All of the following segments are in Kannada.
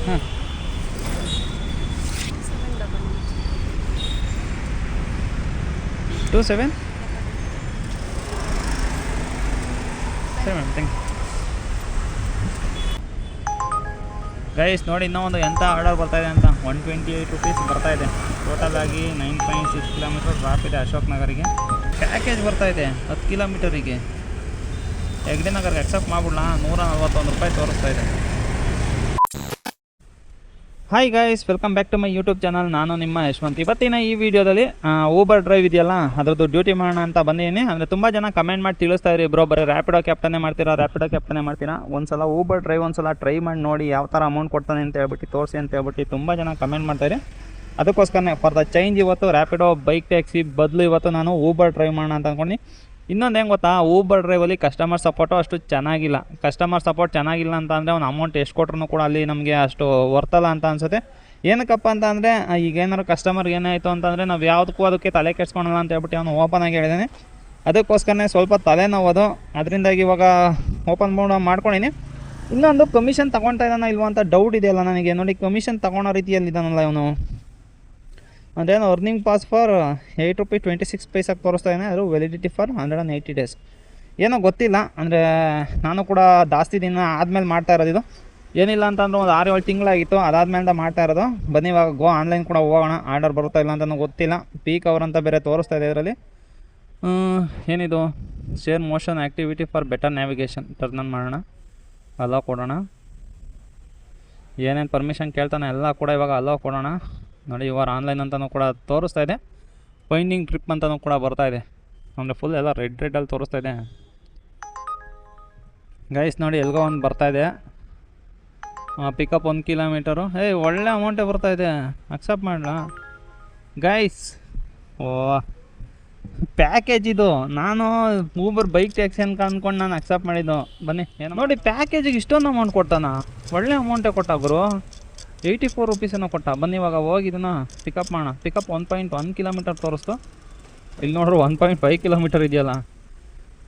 ಹಾಂ 27 ಸರಿ ಮೇಡಮ್ ಥ್ಯಾಂಕ್ ಯು. ಗೈಸ್ ನೋಡಿ ಇನ್ನೂ ಒಂದು ಎಂಥ ಆರ್ಡರ್ ಬರ್ತಾಯಿದೆ ಅಂತ. 128 ರುಪೀಸ್ ಬರ್ತಾಯಿದೆ. ಟೋಟಲ್ ಆಗಿ 9.6 ಕಿಲೋಮೀಟರ್ ಡ್ರಾಪ್ ಇದೆ ಅಶೋಕ್ ನಗರಿಗೆ. ಪ್ಯಾಕೇಜ್ ಬರ್ತಾಯಿದೆ 10 ಕಿಲೋಮೀಟರಿಗೆ. ಹೆಗ್ಡೆ ನಗರ್ಗೆ ಎಕ್ಸೆಪ್ಟ್ ಮಾಡ್ಬಿಡ್ಲಾ, 141 ರೂಪಾಯಿ ತೋರಿಸ್ತಾ ಇದೆ. Hi guys, welcome back to my YouTube channel. ನಾನು ನಿಮ್ಮ ಯಶವಂತ್. ಇವತ್ತಿನ ಈ ವಿಡಿಯೋದಲ್ಲಿ ಊಬರ್ ಡ್ರೈವ್ ಇದೆಯಲ್ಲ ಅದರದ್ದು ಡ್ಯೂಟಿ ಮಾಡೋಣ ಅಂತ ಬಂದಿದ್ದೀನಿ. ಅಂದರೆ ತುಂಬ ಜನ ಕಮೆಂಟ್ ಮಾಡಿ ತಿಳಿಸ್ತಾ ಇರಿ, ಬ್ರೋ ಬರೀ ರ್ಯಾಪಿಡೋ ಕ್ಯಾಪ್ಟನ್ನೇ ಮಾಡ್ತೀರಾ. ಒಂದ್ಸಲ ಊಬರ್ ಡ್ರೈವ್ ಒಂದ್ಸಲ ಟ್ರೈ ಮಾಡಿ ನೋಡಿ ಯಾವ ಥರ ಅಮೌಂಟ್ ಕೊಡ್ತಾನೆ ಅಂತ ಹೇಳ್ಬಿಟ್ಟು ತೋರಿಸಿ ಅಂತ ಹೇಳ್ಬಿಟ್ಟು ತುಂಬ ಜನ ಕಮೆಂಟ್ ಮಾಡ್ತಾಯಿರಿ. ಅದಕ್ಕೋಸ್ಕರನೇ ಫಾರ್ ದ ಚೇಂಜ್ ಇವತ್ತು ರ್ಯಾಪಿಡೋ ಬೈಕ್ ಟ್ಯಾಕ್ಸಿ ಬದಲು ಇವತ್ತು ನಾನು ಊಬರ್ ಡ್ರೈವ್ ಮಾಡೋಣ ಅಂತ ಅಂದ್ಕೊಂಡು. ಇನ್ನೊಂದು ಹೆಂಗೆ ಗೊತ್ತಾ, ಊಬರ್ ಡ್ರೈವಲ್ಲಿ ಕಸ್ಟಮರ್ ಸಪೋರ್ಟು ಅಷ್ಟು ಚೆನ್ನಾಗಿಲ್ಲ. ಕಸ್ಟಮರ್ ಸಪೋರ್ಟ್ ಚೆನ್ನಾಗಿಲ್ಲ ಅಂತ ಅಂದರೆ ಅವ್ನು ಅಮೌಂಟ್ ಎಷ್ಟು ಕೊಟ್ರೂ ಕೂಡ ಅಲ್ಲಿ ನಮಗೆ ಅಷ್ಟು ವರ್ತಲ್ಲ ಅಂತ ಅನಿಸುತ್ತೆ. ಏನಕ್ಕಪ್ಪ ಅಂತ ಅಂದರೆ, ಈಗ ಏನಾದ್ರು ಕಸ್ಟಮರ್ಗೆ ಏನಾಯಿತು ಅಂತಂದರೆ ನಾವು ಯಾವುದಕ್ಕೂ ಅದಕ್ಕೆ ತಲೆ ಕೆಡ್ಸ್ಕೊಳಲ್ಲ ಅಂತ ಹೇಳ್ಬಿಟ್ಟು ಅವನು ಓಪನ್ ಆಗಿ ಹೇಳಿದ್ದಾನೆ. ಅದಕ್ಕೋಸ್ಕರನೇ ಸ್ವಲ್ಪ ತಲೆನೋವುದು, ಅದರಿಂದಾಗಿ ಇವಾಗ ಓಪನ್ ಮಾಡ್ಕೊಂಡಿನಿ. ಇನ್ನೊಂದು ಕಮಿಷನ್ ತೊಗೊಳ್ತಾ ಇದ್ದಾನ ಇಲ್ವ ಅಂತ ಡೌಟ್ ಇದೆಯಲ್ಲ ನನಗೆ. ನೋಡಿ ಕಮಿಷನ್ ತೊಗೊಳೋ ರೀತಿಯಲ್ಲಿ ಇದ್ದಾನಲ್ಲ ಇವನು. ಅದೇನು ಅರ್ನಿಂಗ್ ಪಾಸ್ ಫಾರ್ 8 ರೂಪೀಸ್ 26 ಪೈಸಾಗಿ ತೋರಿಸ್ತಾ ಇದ್ದಾನೆ. ಅದು ವ್ಯಾಲಿಡಿಟಿ ಫಾರ್ 180 ಡೇಸ್. ಏನೋ ಗೊತ್ತಿಲ್ಲ, ಅಂದರೆ ನಾನು ಕೂಡ ಜಾಸ್ತಿ ದಿನ ಆದಮೇಲೆ ಮಾಡ್ತಾ ಇರೋದು ಇದು. ಏನಿಲ್ಲ ಅಂತಂದ್ರೆ ಒಂದು 6-7 ತಿಂಗಳಾಗಿತ್ತು, ಅದಾದಮೇಲೆ ಮಾಡ್ತಾ ಇರೋದು. ಬನ್ನಿ ಇವಾಗ ಗೋ ಆನ್ಲೈನ್ ಕೂಡ ಹೋಗೋಣ. ಆರ್ಡರ್ ಬರುತ್ತಾ ಇಲ್ಲ ಅಂತಲೂ ಗೊತ್ತಿಲ್ಲ. ಪೀಕ್ ಅವರ್ ಅಂತ ಬೇರೆ ತೋರಿಸ್ತಾ ಇದೆ ಇದರಲ್ಲಿ. ಏನಿದು share motion activity for better navigation. Turn ಮಾಡೋಣ, ಅಲೋ ಕೊಡೋಣ. ಏನೇನು ಪರ್ಮಿಷನ್ ಕೇಳ್ತಾನೆ ಎಲ್ಲ ಕೂಡ ಇವಾಗ ಅಲೋ ಕೊಡೋಣ. ನೋಡಿ ಇವಾಗ ಆನ್ಲೈನ್ ಅಂತಲೂ ಕೂಡ ತೋರಿಸ್ತಾ ಇದೆ. ಫೈಂಡಿಂಗ್ ಟ್ರಿಪ್ ಅಂತಲೂ ಕೂಡ ಬರ್ತಾಯಿದೆ. ಅಂದರೆ ಫುಲ್ ಎಲ್ಲ ರೆಡ್ಡಲ್ಲಿ ತೋರಿಸ್ತಾ ಇದೆ. ಗೈಸ್ ನೋಡಿ ಎಲ್ಗೋ ಒಂದು ಬರ್ತಾಯಿದೆ. Pickup 1 kilometre. ಒಳ್ಳೆ ಅಮೌಂಟೇ ಬರ್ತಾಯಿದೆ. ಅಕ್ಸೆಪ್ಟ್ ಮಾಡಲಾ ಗೈಸ್? ಪ್ಯಾಕೇಜ್ ಇದು. ನಾನು ಊಬರ್ ಬೈಕ್ ಟ್ಯಾಕ್ಸಿ ಅಂತ ಅಂದ್ಕೊಂಡು ನಾನು ಅಕ್ಸೆಪ್ಟ್ ಮಾಡಿದ್ದು. ಬನ್ನಿ ಏನೋ ನೋಡಿ, ಪ್ಯಾಕೇಜಿಗೆ ಇಷ್ಟೊಂದು ಅಮೌಂಟ್ ಕೊಡ್ತಾನ. ಒಳ್ಳೆ ಅಮೌಂಟೇ ಕೊಟ್ಟ ಗುರು. 84 ರುಪೀಸನ್ನು ಕೊಟ್ಟ. ಬನ್ನಿ ಇವಾಗ ಹೋಗಿ ಇದನ್ನು ಪಿಕಪ್ ಮಾಡೋಣ. ಪಿಕಪ್ 1.1 ಕಿಲೋಮೀಟರ್ ತೋರಿಸ್ತು. ಇಲ್ಲಿ ನೋಡ್ರಿ 1.5 ಕಿಲೋಮೀಟರ್ ಇದೆಯಲ್ಲ.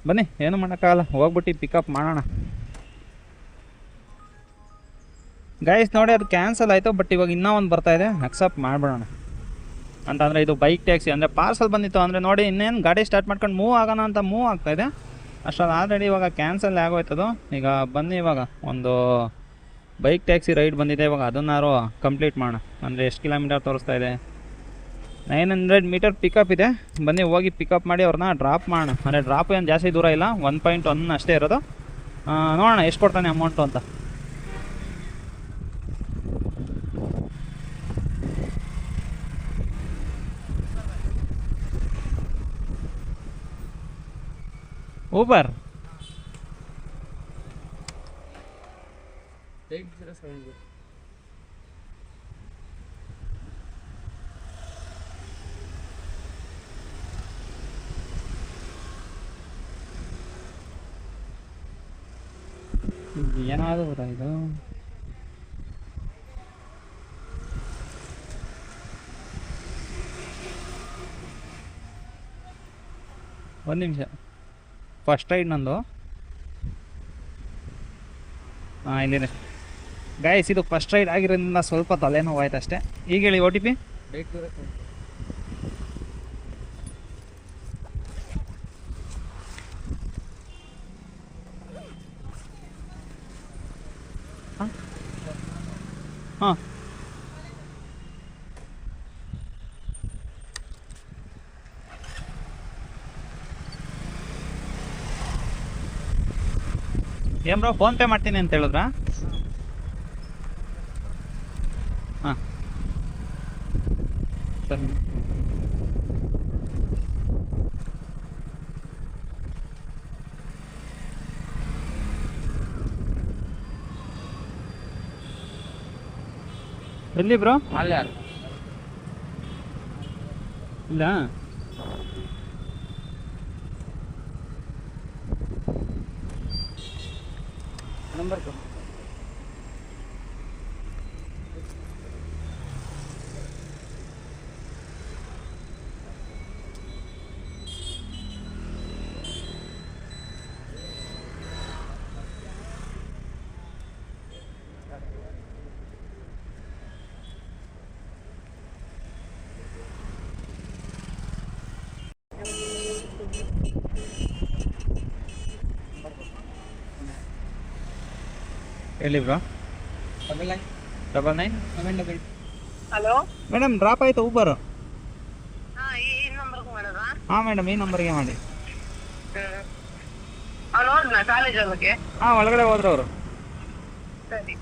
ಬನ್ನಿ ಏನು ಮಾಡೋಕ್ಕಾಗಲ್ಲ, ಹೋಗ್ಬಿಟ್ಟು ಪಿಕಪ್ ಮಾಡೋಣ. ಗೈಸ್ ನೋಡಿ ಅದು ಕ್ಯಾನ್ಸಲ್ ಆಯಿತು. ಬಟ್ ಇವಾಗ ಇನ್ನೂ ಒಂದು ಬರ್ತಾಯಿದೆ, ಅಕ್ಸೆಪ್ಟ್ ಮಾಡಿಬಿಡೋಣ. ಅಂತಂದರೆ ಇದು ಬೈಕ್ ಟ್ಯಾಕ್ಸಿ ಅಂದರೆ ಪಾರ್ಸಲ್ ಬಂದಿತ್ತು. ಅಂದರೆ ನೋಡಿ ಇನ್ನೇನು ಗಾಡಿ ಸ್ಟಾರ್ಟ್ ಮಾಡ್ಕೊಂಡು ಮೂವ್ ಆಗೋಣ ಅಂತ ಮೂವ್ ಆಗ್ತಾಯಿದೆ. ಅಷ್ಟರಲ್ಲಿ ಆಲ್ರೆಡಿ ಇವಾಗ ಕ್ಯಾನ್ಸಲ್ ಆಗೋಯ್ತದು. ಈಗ ಬನ್ನಿ ಇವಾಗ ಒಂದು ಬೈಕ್ ಟ್ಯಾಕ್ಸಿ ರೈಡ್ ಬಂದಿದೆ. ಇವಾಗ ಅದನ್ನಾರು ಕಂಪ್ಲೀಟ್ ಮಾಡೋಣ. ಅಂದರೆ ಎಷ್ಟು ಕಿಲೋಮೀಟರ್ ತೋರಿಸ್ತಾ ಇದೆ? 900 ಮೀಟರ್ ಪಿಕಪ್ ಇದೆ. ಬನ್ನಿ ಹೋಗಿ ಪಿಕಪ್ ಮಾಡಿ ಅವ್ರನ್ನ ಡ್ರಾಪ್ ಮಾಡೋಣ. ಅಂದರೆ ಡ್ರಾಪ್ ಏನು ಜಾಸ್ತಿ ದೂರ ಇಲ್ಲ, 1.1 ಅಷ್ಟೇ ಇರೋದು. ನೋಡೋಣ ಎಷ್ಟು ಕೊಡ್ತಾನೆ ಅಮೌಂಟು ಅಂತ. ಊಬರ್ ಏನಾದರೂ ಗೊತ್ತಾ ಇದು? ಒಂದು ನಿಮಿಷ, ಫಸ್ಟ್ ರೈಡ್ ನಂದು. ಇಲ್ಲಿದೆ ಗೈಸ್. ಇದು ಫಸ್ಟ್ ರೈಡ್ ಆಗಿರೋದ್ರಿಂದ ಸ್ವಲ್ಪ ತಲೆನೋವು ಆಯ್ತು ಅಷ್ಟೇ. ಈಗ ಹೇಳಿ OTP. ಹಾಂ ಏನು ಬ್ರೋ, ಫೋನ್ಪೇ ಮಾಡ್ತೀನಿ ಅಂತ ಹೇಳಿದ್ರಾ? ಹಾಂ ಸರಿ. ಎಲ್ಲಿ ಬ್ರೋ? ಇಲ್ಲ ನಂಬರ್ ಹೇಳಿ ಬ್ರೋ. 99 ಹಲೋ. ಮೇಡಮ್ ಡ್ರಾಪ್ ಆಯಿತು ಊಬರು. ಈ ನಂಬರ್ಗೆ ಮಾಡೋದಾ? ಹಾಂ ಮೇಡಮ್, ಈ ನಂಬರ್ಗೆ ಮಾಡಿ. ಅವ್ನು ಹೋದ್ನಾ ಕಾಲೇಜ್ ಒಳಗೆ? ಹಾಂ, ಒಳಗಡೆ ಹೋದ್ರು ಅವರು. ಸರಿ.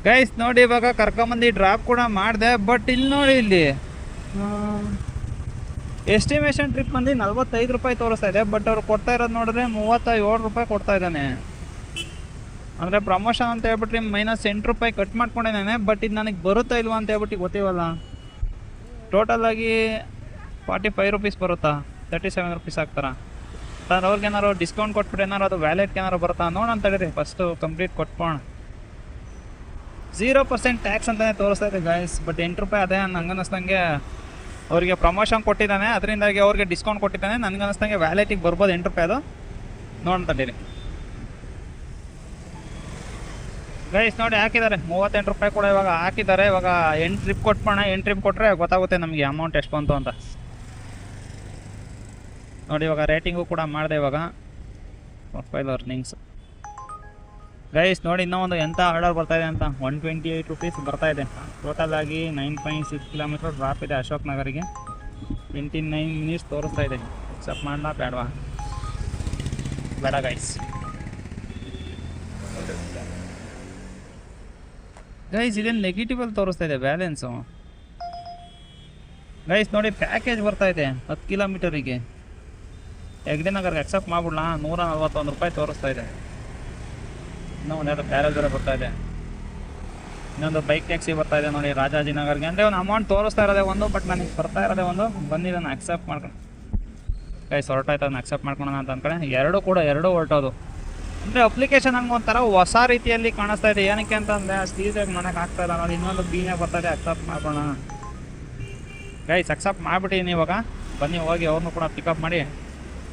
ಗೈಸ್ ನೋಡಿ, ಇವಾಗ ಕರ್ಕೊಂಬಂದು ಡ್ರಾಪ್ ಕೂಡ ಮಾಡಿದೆ. ಬಟ್ ಇಲ್ಲಿ ನೋಡಿ, ಇಲ್ಲಿ ಎಸ್ಟಿಮೇಷನ್ ಟ್ರಿಪ್ ಬಂದು 45 ರೂಪಾಯಿ ತೋರಿಸ್ತಾ ಇದೆ. ಬಟ್ ಅವ್ರು ಕೊಡ್ತಾ ಇರೋದು ನೋಡಿದ್ರೆ 37 ರೂಪಾಯಿ ಕೊಡ್ತಾ ಇದ್ದಾನೆ. ಅಂದರೆ ಪ್ರಮೋಷನ್ ಅಂತ ಹೇಳ್ಬಿಟ್ರಿ -8 ರೂಪಾಯಿ ಕಟ್ ಮಾಡ್ಕೊಂಡಿದ್ದಾನೆ. ಬಟ್ ಇದು ನನಗೆ ಬರುತ್ತಾ ಇಲ್ವಾ ಅಂತ ಹೇಳ್ಬಿಟ್ಟು ಗೊತ್ತಿವಲ್ಲ. ಟೋಟಲಾಗಿ 45 ರುಪೀಸ್ ಬರುತ್ತಾ, 37 ರುಪೀಸ್ ಆಗ್ತಾರ. ಸರ್ ಅವ್ರಿಗೇನಾರು ಡಿಸ್ಕೌಂಟ್ ಕೊಟ್ಬಿಟ್ಟು ಏನಾರು ಅದು ವ್ಯಾಲೆಟ್ಗೆ ಏನಾರು ಬರುತ್ತಾ ನೋಡೋಣ ತಡೀರಿ. First complete ಕೊಟ್ಬೋಣ. 0% ಟ್ಯಾಕ್ಸ್ ಅಂತಲೇ ತೋರಿಸ್ತಾ ಇದೆ ಗಾಯ್ಸ್. ಬಟ್ 8 ರೂಪಾಯಿ ಅದೇ ನಂಗೆ ಅನ್ನಿಸ್ದಂಗೆ ಅವರಿಗೆ ಪ್ರಮೋಷನ್ ಕೊಟ್ಟಿದ್ದಾನೆ, ಅದರಿಂದಾಗಿ ಅವ್ರಿಗೆ ಡಿಸ್ಕೌಂಟ್ ಕೊಟ್ಟಿದ್ದಾನೆ. ನನಗೆ ಅನ್ನಿಸ್ದಂಗೆ ವ್ಯಾಲೆಟಿಗೆ ಬರ್ಬೋದು 8 ರೂಪಾಯಿ. ಅದು ನೋಡೋಣ ತಡೀರಿ ಗೈಸ್. ನೋಡಿ ಹಾಕಿದ್ದಾರೆ 38 ರೂಪಾಯಿ ಕೂಡ ಇವಾಗ ಹಾಕಿದ್ದಾರೆ. ಇವಾಗ 8 ಟ್ರಿಪ್ ಕೊಟ್ಬೋಣ. 8 ಟ್ರಿಪ್ ಕೊಟ್ಟರೆ ಗೊತ್ತಾಗುತ್ತೆ ನಮಗೆ ಅಮೌಂಟ್ ಎಷ್ಟು ಬಂತು ಅಂತ. ನೋಡಿ ಇವಾಗ ರೇಟಿಂಗು ಕೂಡ ಮಾಡಿದೆ ಇವಾಗ. ಪ್ರೊಫೈಲ್ ಅರ್ನಿಂಗ್ಸ್ ಗೈಸ್ ನೋಡಿ, ಇನ್ನೂ ಒಂದು ಎಂಥ ಆರ್ಡರ್ ಬರ್ತಾಯಿದೆ ಅಂತ. 128 ರುಪೀಸ್ ಬರ್ತಾಯಿದೆ. ಟೋಟಲ್ ಆಗಿ 9.6 ಕಿಲೋಮೀಟರ್ ಡ್ರಾಪ್ ಇದೆ ಅಶೋಕ್ ನಗರಿಗೆ. 29 ಮಿನಿಟ್ಸ್ ತೋರಿಸ್ತಾ ಇದೆ. ಅಕ್ಸೆಪ್ಟ್ ಮಾಡಲಾ ಬೇಡವಾ? ಬೇಡ ಗೈಸ್. ಇದೇನು ನೆಗೆಟಿವಲ್ಲಿ ತೋರಿಸ್ತಾ ಇದೆ ಬ್ಯಾಲೆನ್ಸು. ಗೈಸ್ ನೋಡಿ, ಪ್ಯಾಕೇಜ್ ಬರ್ತಾ ಇದೆ 10 ಕಿಲೋಮೀಟರಿಗೆ. ಹೆಗ್ಡೆ ನಗರ್ಗೆ ಅಕ್ಸೆಪ್ಟ್ ಮಾಡ್ಬಿಡ್ಲಾ? 141 ರೂಪಾಯಿ ತೋರಿಸ್ತಾ ಇದೆ. ಇನ್ನೂ ಒಂದೆರಡು ಪ್ಯಾರೇಜ್ ಬೇರೆ ಬರ್ತಾ ಇದೆ. ಇನ್ನೊಂದು ಬೈಕ್ ಟ್ಯಾಕ್ಸಿ ಬರ್ತಾ ಇದೆ ನೋಡಿ ರಾಜಾಜಿನಗರ್ಗೆ. ಅಂದರೆ ಒಂದು ಅಮೌಂಟ್ ತೋರಿಸ್ತಾ ಇರೋದೇ ಒಂದು, ಬಟ್ ನನಗೆ ಬರ್ತಾ ಇರೋದೇ ಒಂದು. ಬಂದಿದ್ದನ್ನು ಅಕ್ಸೆಪ್ಟ್ ಮಾಡ್ಕೊಂಡು ಗೈಸ್ ಹೊರಟಾಯ್ತು. ಅದನ್ನ ಅಕ್ಸೆಪ್ಟ್ ಮಾಡ್ಕೊಳ್ಳೋಣ ಅಂತ ಅಂದ್ಕೊಂಡೆ. ಎರಡು ಹೊರಟೋದು. ಅಂದರೆ ಅಪ್ಲಿಕೇಶನ್ ಹಂಗೆ ಒಂಥರ ಹೊಸ ರೀತಿಯಲ್ಲಿ ಕಾಣಿಸ್ತಾ ಇದೆ. ಏನಕ್ಕೆ ಅಂತಂದರೆ ಅಷ್ಟು ಈಸಿಯಾಗಿ ಮಾಡೋಕ್ಕೆ ಆಗ್ತಾ ಇಲ್ಲ ನೋಡಿ. ಇನ್ನೊಂದು ಬೀನೇ ಬರ್ತಾ ಇದೆ, ಅಕ್ಸೆಪ್ಟ್ ಮಾಡ್ಕೊಳ್ಳೋಣ ಗೈಸ್. ಅಕ್ಸೆಪ್ಟ್ ಮಾಡಿಬಿಟ್ಟಿನಿ ಇವಾಗ. ಬನ್ನಿ ಹೋಗಿ ಅವ್ರನ್ನೂ ಕೂಡ ಪಿಕಪ್ ಮಾಡಿ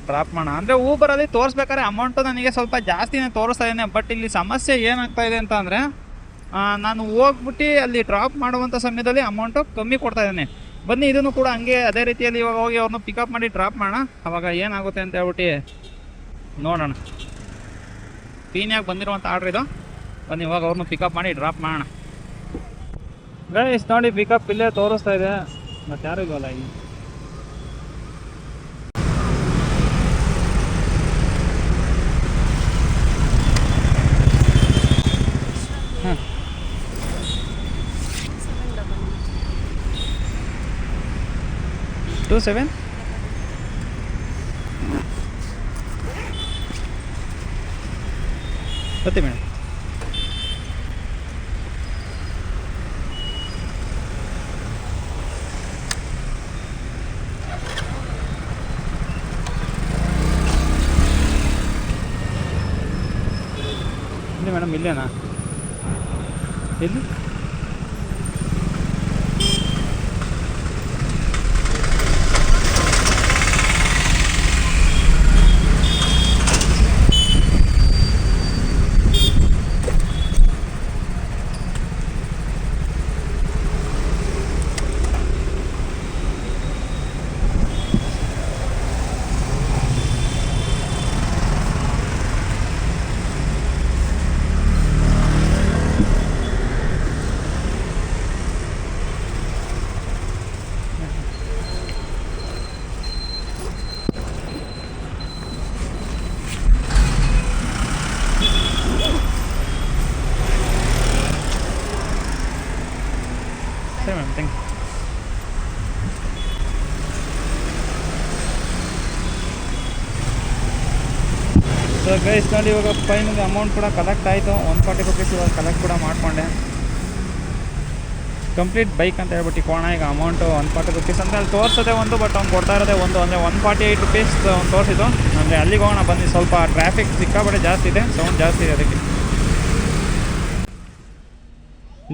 ಡ್ರಾಪ್ ಮಾಡೋಣ. ಅಂದರೆ ಊಬರಲ್ಲಿ ತೋರಿಸ್ಬೇಕಾದ್ರೆ ಅಮೌಂಟು ನನಗೆ ಸ್ವಲ್ಪ ಜಾಸ್ತಿನೇ ತೋರಿಸ್ತಾ ಇದ್ದೇನೆ. ಬಟ್ ಇಲ್ಲಿ ಸಮಸ್ಯೆ ಏನಾಗ್ತಾ ಇದೆ ಅಂತ ಅಂದರೆ, ನಾನು ಹೋಗ್ಬಿಟ್ಟು ಅಲ್ಲಿ ಡ್ರಾಪ್ ಮಾಡುವಂಥ ಸಮಯದಲ್ಲಿ ಅಮೌಂಟು ಕಮ್ಮಿ ಕೊಡ್ತಾ ಇದ್ದೇನೆ. ಬನ್ನಿ ಇದನ್ನು ಕೂಡ ಹಂಗೆ ಅದೇ ರೀತಿಯಲ್ಲಿ ಇವಾಗ ಹೋಗಿ ಅವ್ರನ್ನ ಪಿಕಪ್ ಮಾಡಿ ಡ್ರಾಪ್ ಮಾಡೋಣ. ಅವಾಗ ಏನಾಗುತ್ತೆ ಅಂತ ಹೇಳ್ಬಿಟ್ಟು ನೋಡೋಣ. ಪೀನ್ಯಾಗ ಬಂದಿರುವಂಥ ಆರ್ಡ್ರ್ ಇದು. ಬನ್ನಿ ಇವಾಗ ಅವ್ರನ್ನ ಪಿಕಪ್ ಮಾಡಿ ಡ್ರಾಪ್ ಮಾಡೋಣ ಗೈಸ್. ನೋಡಿ ಪಿಕಪ್ ಇಲ್ಲೇ ತೋರಿಸ್ತಾ ಇದೆ. ಮತ್ತು ಯಾರು ಇಲ್ವಲ್ಲ ಇಲ್ಲಿ. ಹಾಂ 27 ಗೊತ್ತಿ ಮೇಡಮ್. ಇಲ್ಲಿ ಮೇಡಮ್, ಇಲ್ಲೇನಾ? ಎಲ್ಲಿ? ಸರಿ madam, thank you. So guys ನೋಡಿ, ಇವಾಗ ಫೈನಲ್ ಅಮೌಂಟ್ ಕೂಡ ಕಲೆಕ್ಟ್ ಆಯಿತು. 140 ರುಪೀಸ್ ಇವಾಗ ಕಲೆಕ್ಟ್ ಕೂಡ ಮಾಡಿಕೊಂಡೆ. ಕಂಪ್ಲೀಟ್ ಬೈಕ್ ಅಂತ ಹೇಳ್ಬಿಟ್ಟು ಕೋಣ. ಈಗ ಅಮೌಂಟು 140 ರುಪೀಸ್ ಅಂದರೆ ಅಲ್ಲಿ ತೋರಿಸೋದೇ ಒಂದು, ಬಟ್ ಅವ್ನು ಕೊಡ್ತಾ ಇರೋದೇ ಒಂದು. ಅಂದರೆ 148 ರುಪೀಸ್ ಅವ್ನು ತೋರಿಸಿದ್ದು. ಅಂದರೆ ಅಲ್ಲಿಗೆ ಹೋಗೋಣ ಬನ್ನಿ. ಸ್ವಲ್ಪ ಟ್ರಾಫಿಕ್ ಸಿಕ್ಕಾಪಟ್ಟೆ ಜಾಸ್ತಿ ಇದೆ, ಸೌಂಡ್ ಜಾಸ್ತಿ ಇದೆ ಅದಕ್ಕೆ.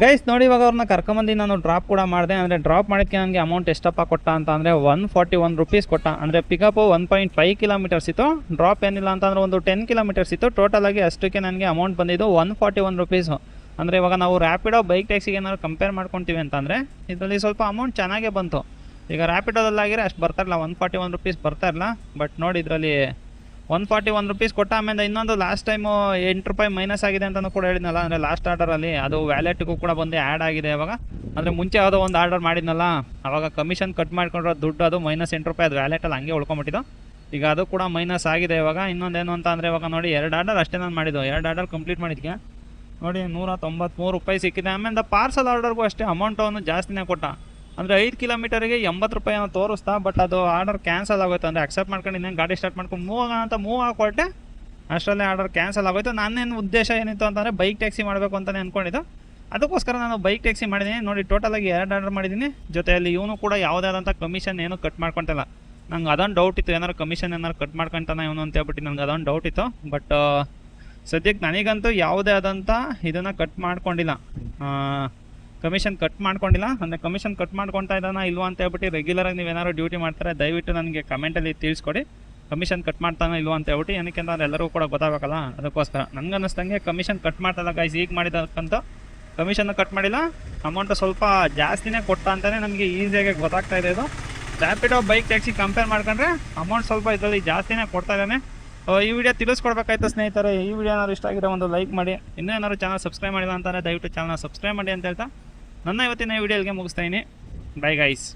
ಗೈಸ್ ನೋಡಿ, ಇವಾಗ ಅವ್ರನ್ನ ಕರ್ಕೊಂಬಂದು ನಾನು ಡ್ರಾಪ್ ಕೂಡ ಮಾಡಿದೆ. ಅಂದರೆ ಡ್ರಾಪ್ ಮಾಡೋಕ್ಕೆ ನನಗೆ ಅಮೌಂಟ್ ಎಷ್ಟಪ್ಪ ಕೊಟ್ಟ ಅಂತ ಅಂದರೆ 141 ರುಪೀಸ್ ಕೊಟ್ಟ. ಅಂದರೆ ಪಿಕಪ್ಪು 1.5 ಕಿಲೋಮೀಟರ್ಸ್ ಇತ್ತು. ಡ್ರಾಪ್ ಏನಿಲ್ಲ ಅಂತಂದರೆ ಒಂದು 10 ಕಿಲೋಮೀಟರ್ಸ್ ಇತ್ತು. ಟೋಟಲಾಗಿ ಅಷ್ಟಕ್ಕೆ ನನಗೆ ಅಮೌಂಟ್ ಬಂದಿದ್ದು 141 ರುಪೀಸು. ಅಂದರೆ ಇವಾಗ ನಾವು ರ್ಯಾಪಿಡೋ ಬೈಕ್ ಟ್ಯಾಕ್ಸಿಗೆ ಏನಾದ್ರು ಕಂಪೇರ್ ಮಾಡ್ಕೊತೀವಿ ಅಂತಂದರೆ ಇದರಲ್ಲಿ ಸ್ವಲ್ಪ ಅಮೌಂಟ್ ಚೆನ್ನಾಗೇ ಬಂತು. ಈಗ ರ್ಯಾಪಿಡೋದಲ್ಲಾಗಿರೋ ಅಷ್ಟು ಬರ್ತಾಯಿರಲ್ಲ, 141 ರುಪೀಸ್ ಬರ್ತಾಯಿರಲ್ಲ. ಬಟ್ ನೋಡಿ ಇದರಲ್ಲಿ 141 ರೂಪೀಸ್ ಕೊಟ್ಟ. ಆಮೇಲೆ ಇನ್ನೊಂದು ಲಾಸ್ಟ್ ಟೈಮು 8 ರೂಪಾಯಿ ಮೈನಸ್ ಆಗಿದೆ ಅಂತಲೂ ಕೂಡ ಹೇಳಿದ್ನಲ್ಲ, ಅಂದರೆ ಲಾಸ್ಟ್ ಆರ್ಡರಲ್ಲಿ ಅದು ವ್ಯಾಲೆಟ್ಗೂ ಕೂಡ ಬಂದು ಆ್ಯಡ್ ಆಗಿದೆ ಇವಾಗ. ಅಂದರೆ ಮುಂಚೆ ಯಾವುದೋ ಒಂದು ಆರ್ಡರ್ ಮಾಡಿದ್ನಲ್ಲ, ಆವಾಗ ಕಮಿಷನ್ ಕಟ್ ಮಾಡ್ಕೊಂಡಿರೋ ದುಡ್ಡು ಅದು -8 ರೂಪಾಯಿ ಅದು ವ್ಯಾಲೆಟಲ್ಲಿ ಹಂಗೆ ಉಳ್ಕೊಂಬಿಟ್ಟಿದ್ದು. ಈಗ ಅದು ಕೂಡ ಮೈನಸ್ ಆಗಿದೆ ಇವಾಗ. ಇನ್ನೊಂದೇನು ಅಂತ ಅಂದರೆ ಇವಾಗ ನೋಡಿ 2 ಆರ್ಡರ್ ಅಷ್ಟೇ ನಾನು ಮಾಡಿದ್ದು, 2 ಆರ್ಡರ್ ಕಂಪ್ಲೀಟ್ ಮಾಡಿದ್ದಕ್ಕೆ ನೋಡಿ 193 ರೂಪಾಯಿ ಸಿಕ್ಕಿದೆ. ಆಮೇಲೆ ಪಾರ್ಸಲ್ ಆರ್ಡರ್ಗೂ ಅಷ್ಟೇ ಅಮೌಂಟನ್ನು ಜಾಸ್ತಿನೇ ಕೊಟ್ಟ. ಅಂದರೆ 5 ಕಿಲೋಮೀಟರಿಗೆ 80 ರೂಪಾಯಿ ಏನೋ ತೋರಿಸ್ತಾ, ಬಟ್ ಅದು ಆರ್ಡರ್ ಕ್ಯಾನ್ಸಲ್ ಆಗೋಯ್ತು. ಅಂದರೆ ಅಕ್ಸೆಪ್ಟ್ ಮಾಡ್ಕೊಂಡು ಇನ್ನೇನು ಗಾಡಿ ಸ್ಟಾರ್ಟ್ ಮಾಡ್ಕೊಂಡು ಮೂವ್ ಹಾಕೊಟ್ಟೆ, ಅಷ್ಟರಲ್ಲೇ ಆರ್ಡರ್ ಕ್ಯಾನ್ಸಲ್ ಆಗೋಯ್ತು. ನಾನೇನು ಉದ್ದೇಶ ಏನಿತ್ತು ಅಂತಂದರೆ ಬೈಕ್ ಟ್ಯಾಕ್ಸಿ ಮಾಡಬೇಕು ಅಂತಲೇ ಅಂದ್ಕೊಂಡಿದ್ದು. ಅದಕ್ಕೋಸ್ಕರ ನಾನು ಬೈಕ್ ಟ್ಯಾಕ್ಸಿ ಮಾಡಿದ್ದೀನಿ. ನೋಡಿ ಟೋಟಲಾಗಿ 2 ಆರ್ಡರ್ ಮಾಡಿದ್ದೀನಿ. ಜೊತೆಯಲ್ಲಿ ಇವನು ಕೂಡ ಯಾವುದೇ ಆದಂಥ ಕಮಿಷನ್ ಏನು ಕಟ್ ಮಾಡ್ಕೊತಿಲ್ಲ. ನಂಗೆ ಅದೊಂದು ಡೌಟ್ ಇತ್ತು, ಏನಾರು ಕಮಿಷನ್ ಏನಾರು ಕಟ್ ಮಾಡ್ಕೊತಾನೆ ಇವನು ಅಂತ ಹೇಳ್ಬಿಟ್ಟು ನನಗೆ ಅದೊಂದು ಡೌಟ್ ಇತ್ತು. ಬಟ್ ಸದ್ಯಕ್ಕೆ ನನಗಂತೂ ಯಾವುದೇ ಆದಂಥ ಇದನ್ನು ಕಟ್ ಮಾಡ್ಕೊಂಡಿಲ್ಲ, ಕಮಿಷನ್ ಕಟ್ ಮಾಡ್ಕೊಂಡಿಲ್ಲ. ಅಂದರೆ ಕಮಿಷನ್ ಕಟ್ ಮಾಡ್ಕೊತಾ ಇದ್ದಾನ ಇಲ್ವಾ ಅಂತ ಹೇಳ್ಬಿಟ್ಟು ರೆಗ್ಯುಲರಾಗಿ ನೀವೇನಾದ್ರು ಡ್ಯೂಟಿ ಮಾಡ್ತಾರೆ ದಯವಿಟ್ಟು ನನಗೆ ಕಮೆಂಟಲ್ಲಿ ತಿಳಿಸ್ಕೊಡಿ, ಕಮಿಷನ್ ಕಟ್ ಮಾಡ್ತಾನೆ ಇಲ್ವಾ ಅಂತ ಹೇಳ್ಬಿಟ್ಟು. ಏನಕ್ಕೆ ಅಂದರೆ ಎಲ್ಲರಿಗೂ ಕೂಡ ಗೊತ್ತಾಗಬೇಕಲ್ಲ, ಅದಕ್ಕೋಸ್ಕರ. ನನಗೆ ಅನ್ನಿಸ್ದಂಗೆ ಕಮಿಷನ್ ಕಟ್ ಮಾಡ್ತಾಯಿಲ್ಲ ಗೈಸ್. ಈಗ ಮಾಡಿದಕ್ಕಂತ ಕಮಿಷನ್ನು ಕಟ್ ಮಾಡಿಲ್ಲ, ಅಮೌಂಟು ಸ್ವಲ್ಪ ಜಾಸ್ತಿನೇ ಕೊಟ್ಟ ಅಂತಲೇ ನಮಗೆ ಈಸಿಯಾಗಿ ಗೊತ್ತಾಗ್ತಾ ಇದೆ. ಇದು ರ್ಯಾಪಿಡೋ ಬೈಕ್ ಟ್ಯಾಕ್ಸಿ ಕಂಪೇರ್ ಮಾಡ್ಕೊಂಡ್ರೆ ಅಮೌಂಟ್ ಸ್ವಲ್ಪ ಇದರಲ್ಲಿ ಜಾಸ್ತಿನೇ ಕೊಡ್ತಾ ಇದ್ದಾನೆ. ಈ ವಿಡಿಯೋ ತಿಳಿಸ್ಕೊಡ್ಬೇಕಾಯ್ತು ಸ್ನೇಹಿತರೆ. ಈ ವಿಡಿಯೋ ಏನಾದ್ರು ಇಷ್ಟ ಆಗಿರೋ ಒಂದು ಲೈಕ್ ಮಾಡಿ, ಇನ್ನೂ ಏನಾದ್ರು ಚಾನಲ್ ಸಬ್ಸ್ಕ್ರೈಬ್ ಮಾಡಿಲ್ಲ ಅಂತಾರೆ ದಯವಿಟ್ಟು ಚಾನಲ್ ಸಬ್ಸ್ಕ್ರೈಬ್ ಮಾಡಿ ಅಂತ ಹೇಳ್ತಾ ನನ್ನ ಇವತ್ತಿನ ವಿಡಿಯೋಗೆ ಮುಗಿಸ್ತಾ ಇದ್ದೀನಿ. Bye guys.